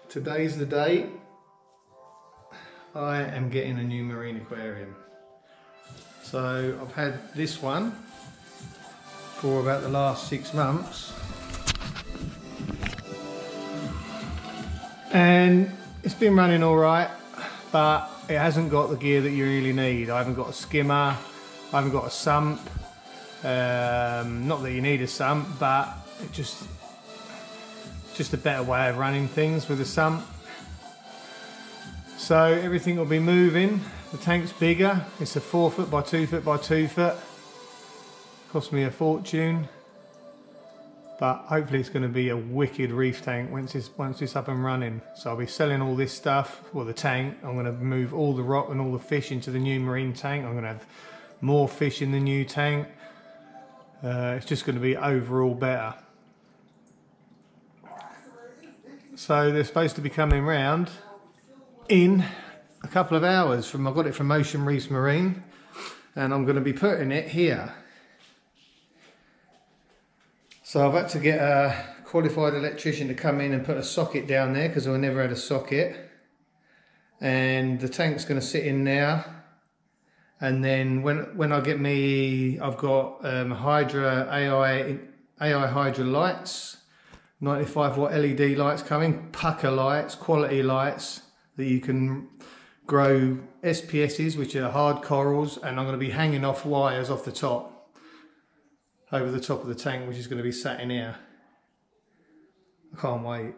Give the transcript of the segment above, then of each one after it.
Today's the day. I am getting a new marine aquarium. So I've had this one for about the last 6 months. And it's been running all right, but it hasn't got the gear that you really need. I haven't got a skimmer, I haven't got a sump. Not that you need a sump, but it just a better way of running things with a sump. So everything will be moving. The tank's bigger. It's a 4 foot by 2 foot by 2 foot. Cost me a fortune, but hopefully it's going to be a wicked reef tank once it's up and running. So I'll be selling all this stuff, well, the tank. I'm going to move all the rock and all the fish into the new marine tank. I'm going to have more fish in the new tank. It's just going to be overall better. So they're supposed to be coming round in a couple of hours. I got it from Ocean Reefs Marine, and I'm going to be putting it here. So I've had to get a qualified electrician to come in and put a socket down there because I never had a socket. And the tank's going to sit in now. And then when I get I've got Hydra AI Hydra lights. 95 watt LED lights coming, pucker lights, quality lights that you can grow SPSs, which are hard corals, and I'm going to be hanging off wires off the top, over the top of the tank, which is going to be sat in here. I can't wait.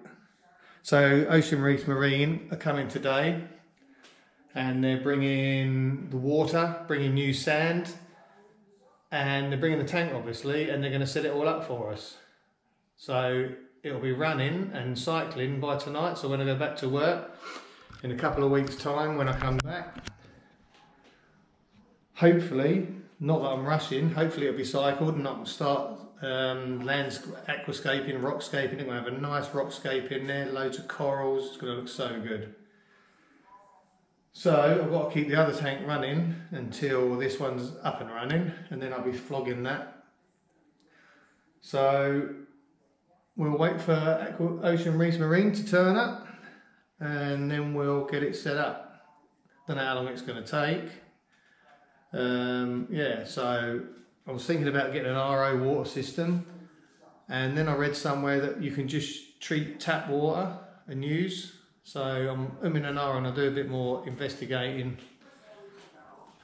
So Ocean Reefs Marine are coming today, and they're bringing the water, bringing new sand, and they're bringing the tank obviously, and they're going to set it all up for us. So it'll be running and cycling by tonight. So when I go back to work in a couple of weeks' time, when I come back, hopefully, not that I'm rushing, hopefully it'll be cycled and I can start aquascaping, rockscaping. It will have a nice rockscape in there, loads of corals. It's going to look so good. So I've got to keep the other tank running until this one's up and running, and then I'll be flogging that. So we'll wait for Ocean Reefs Marine to turn up, and then we'll get it set up. Don't know how long it's going to take. Yeah, so I was thinking about getting an RO water system, and then I read somewhere that you can just treat tap water and use. So I'm umming and ahhing. I'll do a bit more investigating,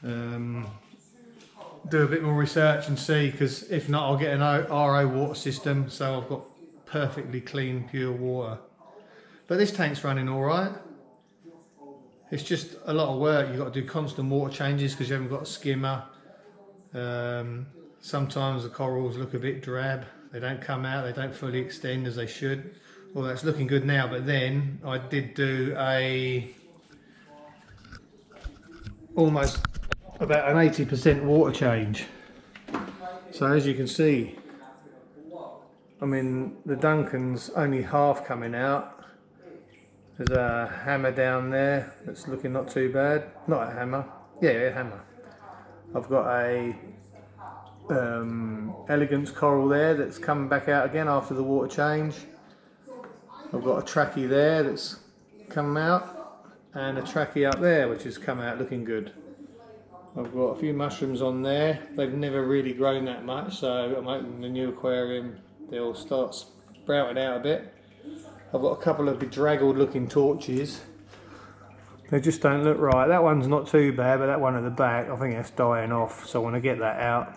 do a bit more research and see, because if not I'll get an RO water system so I've got perfectly clean pure water. But this tank's running all right. It's just a lot of work. You've got to do constant water changes because you haven't got a skimmer. Sometimes the corals look a bit drab. They don't come out, they don't fully extend as they should. Well, that's looking good now, but then I did do almost about an 80% water change. So as you can see, I mean, the Duncan's only half coming out. There's a hammer down there that's looking not too bad. Not a hammer. Yeah, a hammer. I've got a elegance coral there that's coming back out again after the water change. I've got a trachea there that's come out, and a trachea up there which has come out looking good. I've got a few mushrooms on there. They've never really grown that much, so I'm opening the new aquarium. They'll start sprouting out a bit. I've got a couple of bedraggled looking torches. They just don't look right. That one's not too bad, but that one at the back, I think that's dying off, so I want to get that out.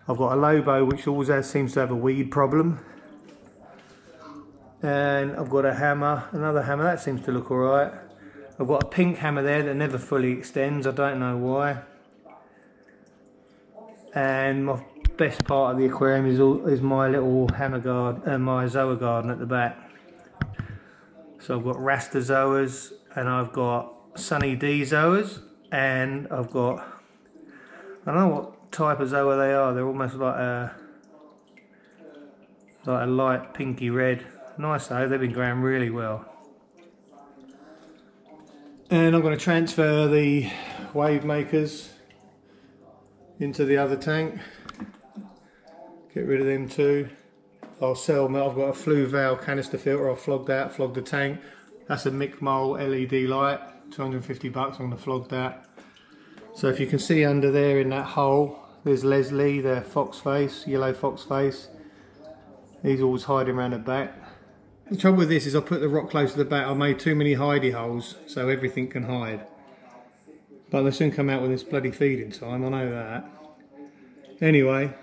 I've got a Lobo which always seems to have a weed problem. And I've got a hammer, another hammer, that seems to look alright. I've got a pink hammer there that never fully extends, I don't know why. And my best part of the aquarium is my little hammer guard, my zoa garden at the back. So I've got Rasta zoas, and I've got Sunny D zoas, and I've got, I don't know what type of zoa they are. They're almost like a light pinky red. Nice though, they've been growing really well. And I'm going to transfer the wave makers into the other tank. Get rid of them too. I'll sell them. I've got a flue valve canister filter. I'll flog that, flog the tank. That's a Micmol LED light, 250 bucks. I'm going to flog that. So if you can see under there in that hole, there's Leslie, the fox face, yellow fox face. He's always hiding around the back. The trouble with this is I put the rock close to the back. I made too many hidey holes so everything can hide. But they soon come out when it's bloody feeding time, I know that. Anyway,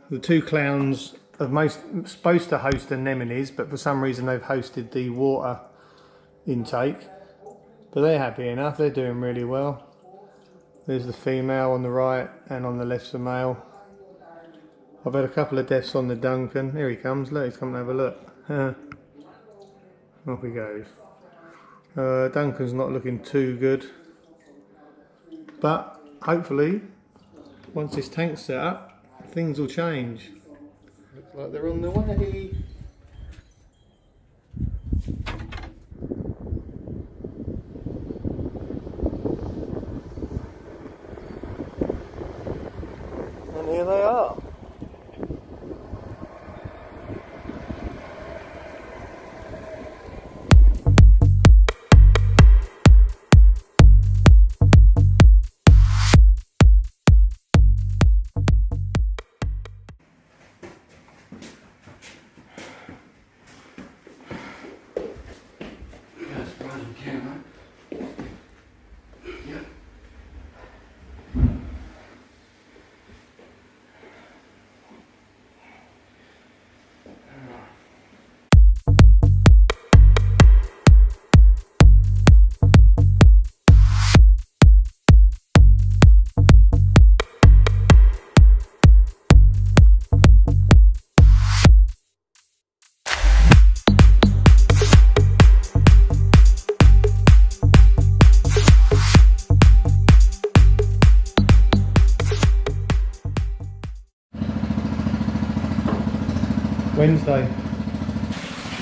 the two clowns are supposed to host anemones, but for some reason they've hosted the water intake. But they're happy enough, they're doing really well. There's the female on the right and on the left's the male. I've had a couple of deaths on the Duncan. Here he comes, look, he's come to have a look. Off he goes. Duncan's not looking too good. But hopefully, once this tank's set up, things will change. Looks like they're on the way. And here they are. Wednesday.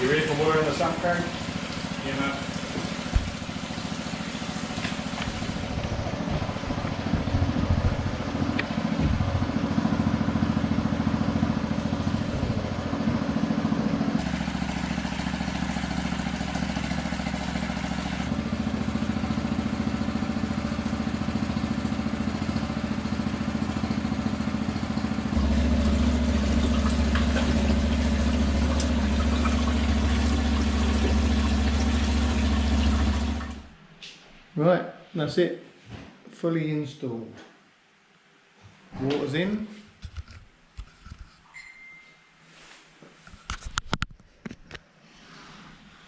You ready for water in the sun current? Yeah, man. Right, that's it. Fully installed. Water's in.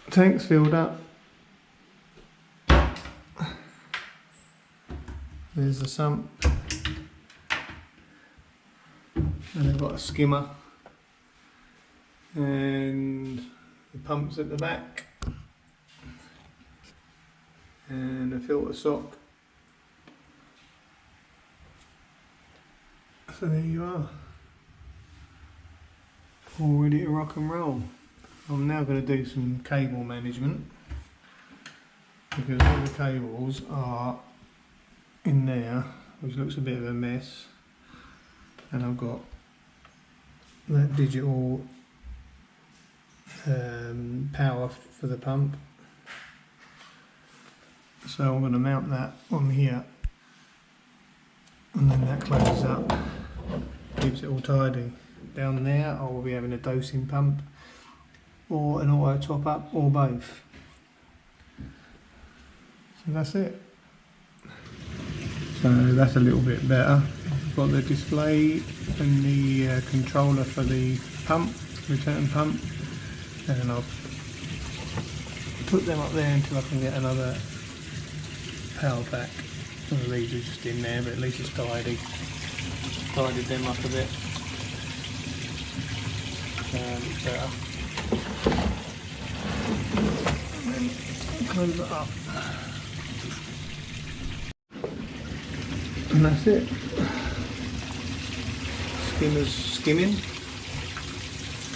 Tank's filled up. There's the sump. And they've got a skimmer. And the pump's at the back. And a filter sock. So there you are. All ready to rock and roll. I'm now going to do some cable management because all the cables are in there, which looks a bit of a mess, and I've got that digital power for the pump. So I'm going to mount that on here, and then that closes up, keeps it all tidy. Down there I will be having a dosing pump or an auto top up or both. So that's it. So that's a little bit better. I've got the display and the controller for the pump, return pump, and I'll put them up there until I can get another power pack. Some of these are just in there, but at least it's tidy. Tidied them up a bit. It's better. And then close it up. And that's it. Skimmer's skimming.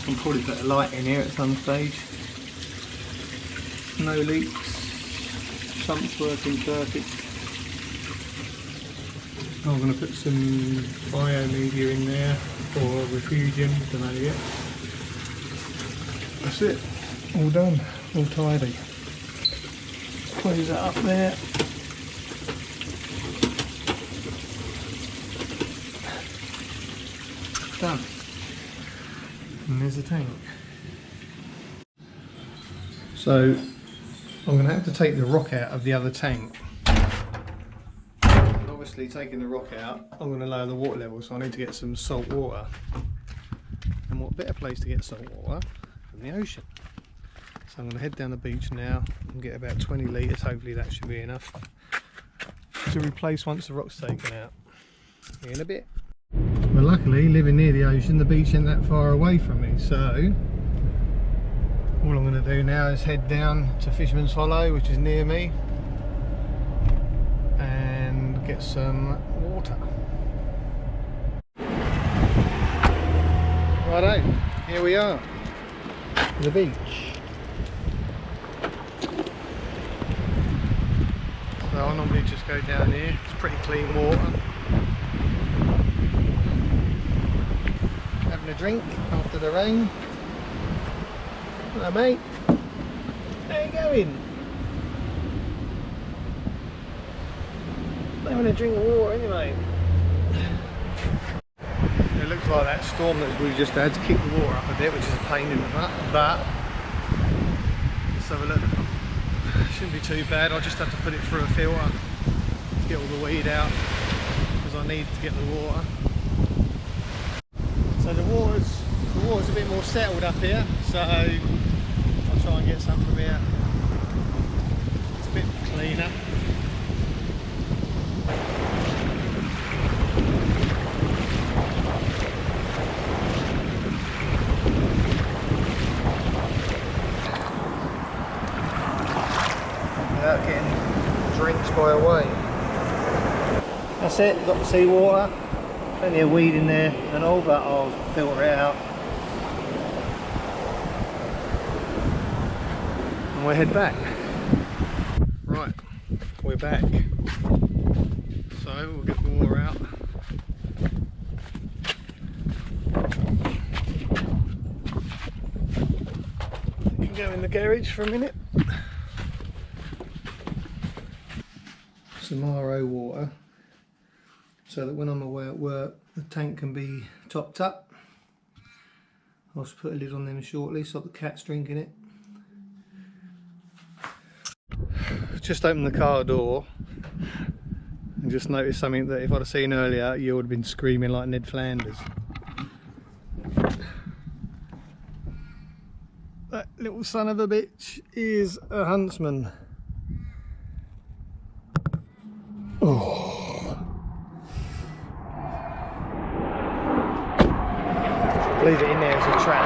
I'll probably put a light in here at some stage. No leaks. Pump's working perfect. I'm going to put some biomedia in there or refugium, don't know yet. That's it. All done. All tidy. close that up there. Done. And there's the tank. So I'm going to have to take the rock out of the other tank. And obviously taking the rock out, I'm going to lower the water level, so I need to get some salt water. And what better place to get salt water than the ocean? So I'm going to head down the beach now and get about 20 litres, hopefully that should be enough to replace once the rock's taken out. See you in a bit. Well, luckily, living near the ocean, the beach ain't that far away from me, so all I'm going to do now is head down to Fisherman's Hollow, which is near me, and get some water. Righto, here we are, the beach. So I normally just go down here, it's pretty clean water. Having a drink after the rain. Hello mate, how you going? Having a drink of water anyway. It looks like that storm that we just had to kick the water up a bit, which is a pain in the butt, but let's have a look. Shouldn't be too bad. I'll just have to put it through a filter to get all the weed out, because I need to get the water. So the water's a bit more settled up here, so I'll try and get some from here. It's a bit cleaner. Without getting drenched by a wave. That's it, got the seawater. Plenty of weed in there and all, but I'll filter it out. And we'll head back. Right, we're back. So we'll get the water out. You can go in the garage for a minute. Some RO water, so that when I'm away at work the tank can be topped up. I'll just put a lid on them shortly so the cat's drinking it. Just opened the car door and just noticed something that if I'd have seen earlier you would have been screaming like Ned Flanders. That little son of a bitch is a huntsman. Oh. Leave it in there as a trap.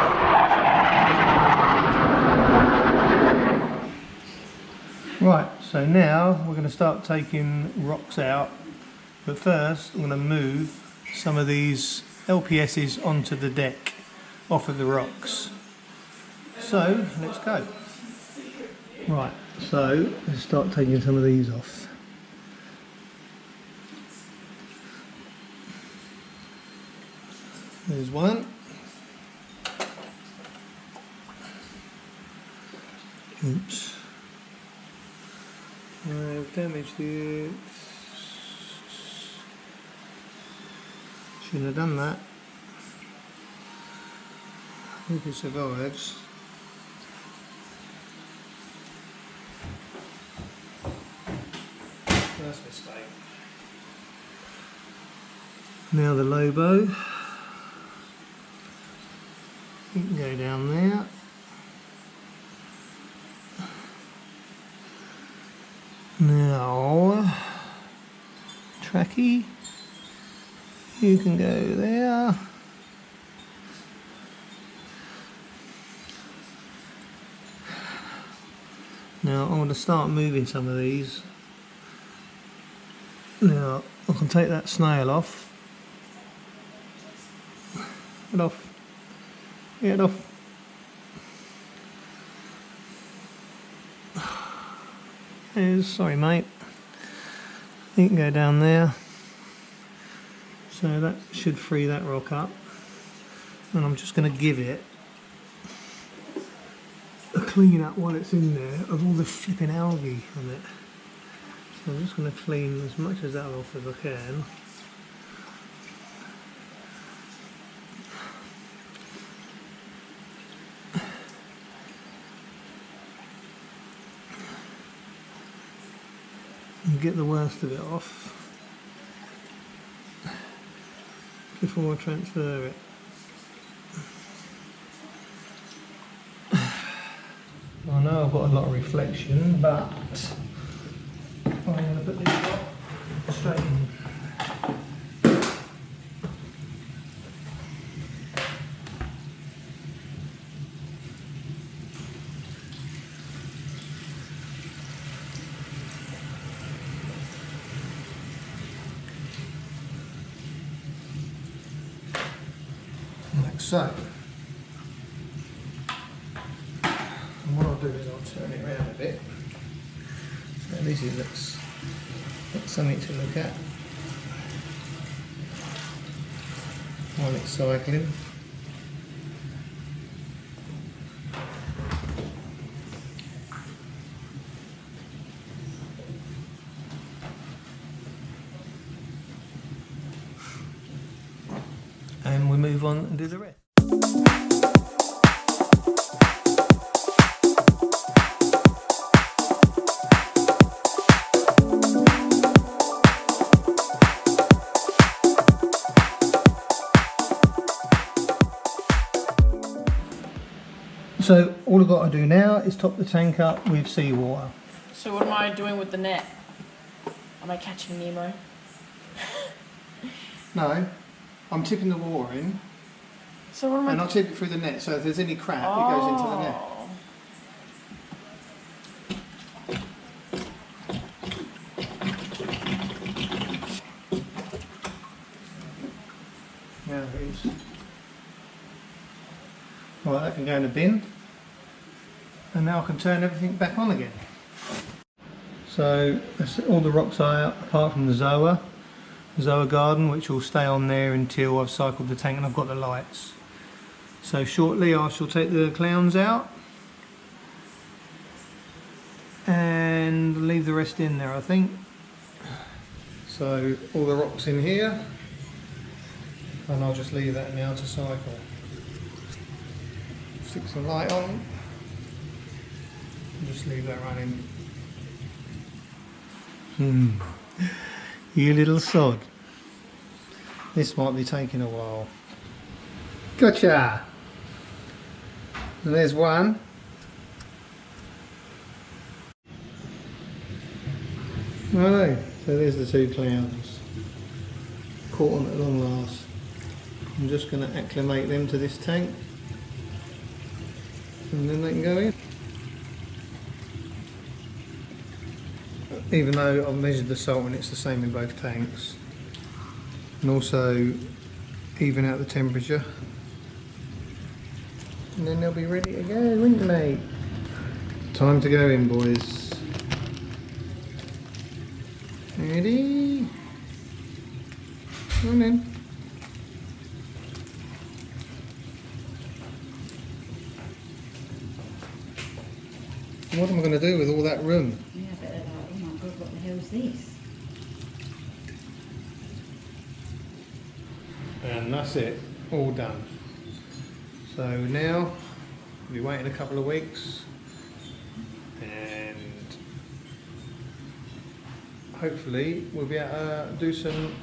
Right, so now we're going to start taking rocks out, but first I'm going to move some of these LPSs onto the deck off of the rocks. So let's go. Right, so let's start taking some of these off. There's one. Oops. I've damaged it. Shouldn't have done that. Hope it survives. That's a mistake. Now the Lobo. You can go down there. Now, Tracky, you can go there. Now I'm going to start moving some of these. Now I can take that snail off. Get off. Get off. Sorry mate, you can go down there, so that should free that rock up, and I'm just going to give it a clean up while it's in there of all the flipping algae on it. So I'm just going to clean as much of that off as I can. And get the worst of it off before I transfer it. I know I've got a lot of reflection, but I'm going to put this up straight in. Like so. And what I'll do is I'll turn it around a bit. So at least it looks like something to look at while it's cycling. And we move on and do the rest. So all I've got to do now is top the tank up with seawater. So what am I doing with the net? Am I catching Nemo? No, I'm tipping the water in. So what am I? And I'll tip it through the net, so if there's any crap, it goes into the net. Now it is. Right, that can go in the bin. And now I can turn everything back on again. So that's all the rocks are out apart from the Zoa garden, which will stay on there until I've cycled the tank and I've got the lights. So shortly I shall take the clowns out and leave the rest in there, I think. So all the rocks in here, and I'll just leave that now to cycle. Stick some light on and just leave that running. You little sod. This might be taking a while. Gotcha! And there's one. Righto, so there's the two clowns. Caught on at long last. I'm just going to acclimate them to this tank. And then they can go in. Even though I've measured the salt and it's the same in both tanks. And also even out the temperature. And then they'll be ready to go, won't they? Time to go in, boys. Ready? Come on in. What am I going to do with all that room? Yeah, but they're like, oh my god, what the hell is this? And that's it, all done. So now we'll be waiting a couple of weeks and hopefully we'll be able to do some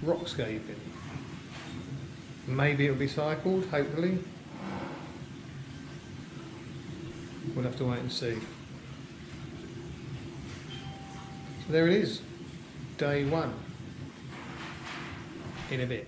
rockscaping. Maybe it'll be cycled, hopefully. We'll have to wait and see. So there it is, day one, in a bit.